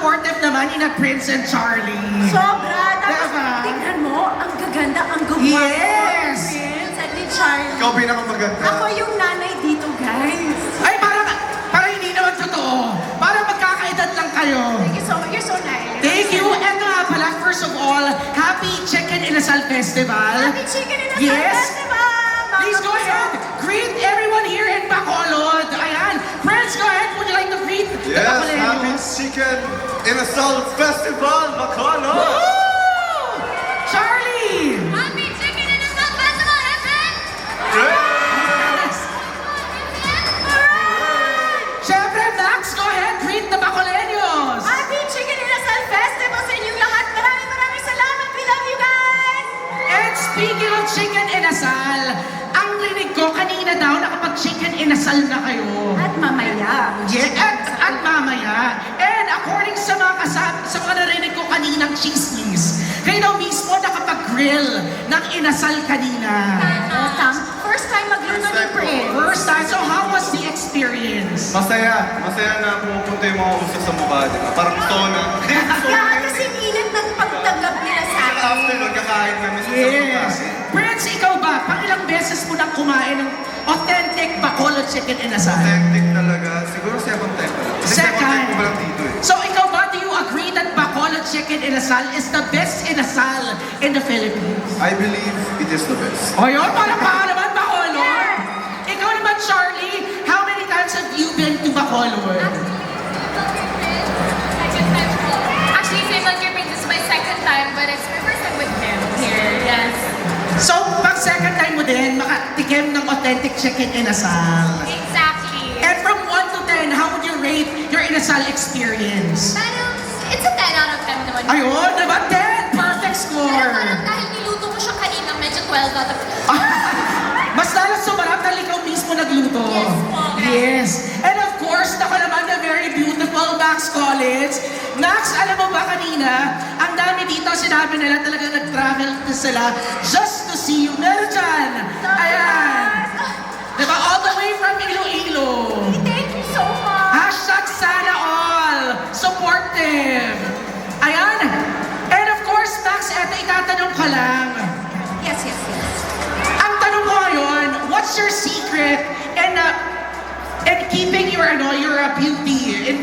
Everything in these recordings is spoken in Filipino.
supportive naman ni na Prince and Charlie. Sobra! Tapos, Diba? tingnan mo, ang gaganda, ang gwapo. Yes! Prince at ni Charlie. Ikaw pinakamaganda. Ako yung nanay dito, guys. Ay, parang hindi naman totoo. Parang magkakaedad lang kayo. Thank you so much. You're so nice. Thank you. And nga pala, first of all, Happy Chicken Inasal Festival. Happy Chicken in a Yes. Festival! Mga Please go kapuso. ahead. Greet everyone here in Bacolod. Ayan. Friends, go ahead. Would you like to greet the Yes, Happy Bacoleños? Chicken Inasal Festival, Bacolod! Woo! Charlie! Happy Chicken in a Festival, Evan! Yes. Siyempre, Max, go ahead. Greet the Bacoleños. Happy Chicken in a Festival sa inyong lahat. Maraming salamat. We love you guys! And speaking of chicken inasal, ang rinig ko kanina daw nakapag-chicken inasal na kayo. At mamaya. Yeah, at mamaya. And according sa sa mga narinig ko kaninang chismis, kayo daw mismo nakapag-grill ng inasal kanina. First time magluto ni Prince. First time, so how was the experience? Masaya. Masaya na pumupunta yung mga uso sa mukha, di ba? Parang sauna. Hindi, sauna Kaya yun kasi eh. init ng pagtanggap nila sa akin. After nagkakain kami sa Yes. mukha. Prince, ikaw ba? Pang ilang beses mo nang kumain ng authentic Bacolod chicken inasal? Authentic talaga. Siguro second time pa lang. Kasi Second. time ko pa lang dito eh. So ikaw ba, do you agree that Bacolod chicken inasal is the best inasal in the Philippines? I believe it is the best. O yun, parang baka naman Bacolod. Ikaw naman, Charlie, how many times have you been to Bacolod? Actually, same like your Prince, this is my second time, but it's my first time with him here, yes. So, pag second time mo din, makatikim ng authentic chicken inasal. Exactly. And from 1 to 10, how would you rate your inasal experience? Parang, it's a 10 out of 10 naman. Ayun, diba? 10! Perfect Pero score! parang dahil niluto ko siya kanina, medyo 12 out of 10. Mas lalo sumarap dahil ikaw mismo nagluto. Yes po. Yes. And of course, ako naman na very beautiful Max Collins. Max, alam mo ba kanina, ang dami dito sinabi nila talagang nag-travel na sila just to see you. Meron dyan. Ayan. Diba? All the way from Iloilo. Thank you so much. Hashtag sana all. Supportive. Ayan. And of course, Max, eto itatanong ka lang. Yes. Ang tanong ko ngayon, what's your secret in keeping your beauty?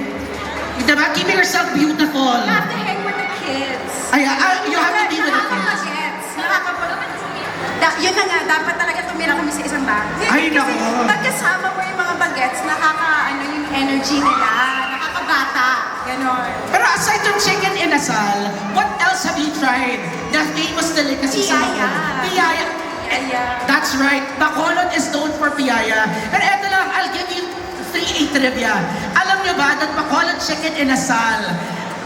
Diba? Keeping yourself beautiful. You have to hang with the kids. Ay, you have to be with the kids. Yun na nga, dapat talaga tumira kami sa isang bahay. Ay, Kasi nako. pagkasama mo yung mga bagets, yung energy nila, nakakabata, gano'n. Pero aside from chicken inasal, what else have you tried? The famous delicacy sa Piyaya. Piyaya. That's right. Bacolod is known for piyaya. And eto lang, I'll give you 3 trivia. Alam niyo ba that Bacolod chicken inasal,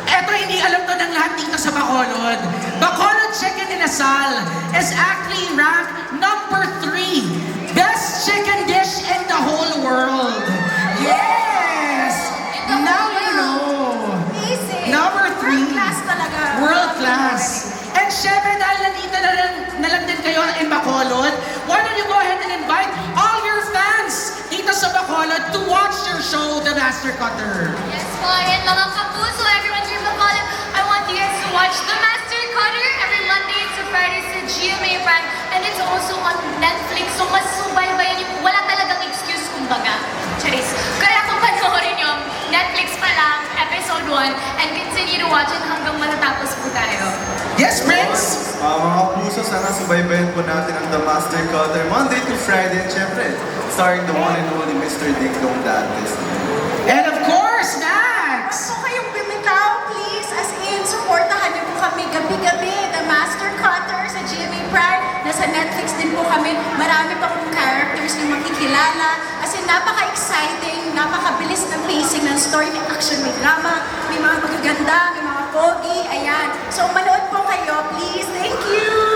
eto hindi alam to ng lahat dito sa Bacolod. Bacolod chicken inasal is actually ranked number 3 best chicken dish in the whole world. Yes! Now you know. Amazing. Number 3. World class talaga. World class. And syempre, dahil nandito na lang din kayo in Bacolod, why don't you go ahead and invite all your fans dito sa Bacolod to watch your show, The Master Cutter. Yes po, and mga kapuso, everyone here in Bacolod, I want you guys to watch The Master Cutter every Monday to Friday sa GMA Prime, and it's also on Netflix, so mas subaybayan niyo, wala talagang excuse kumbaga. Charis. Kaya kung panoorin niyo, Netflix pa lang, episode 1, and continue to watch it hanggang matatapos po tayo. Yes, Prince? Mga puso, sana subaybayan po natin ang The Master Cutter Monday to Friday. And syempre, starring the one and only Mr. Ding Dong Dantes. And of course, Max! Kung kayong bumitaw, please, as in, supportahan niyo po kami gabi-gabi, The Master Cutter sa GMA Prime. Nasa Netflix din po kami. Marami pa pong characters yung makikilala. As in, napaka-exciting, napakabilis ng pacing ng story. May action, may drama, may mga magaganda, may mga pogi. Ayan. So, manood po kayo, please. Thank you!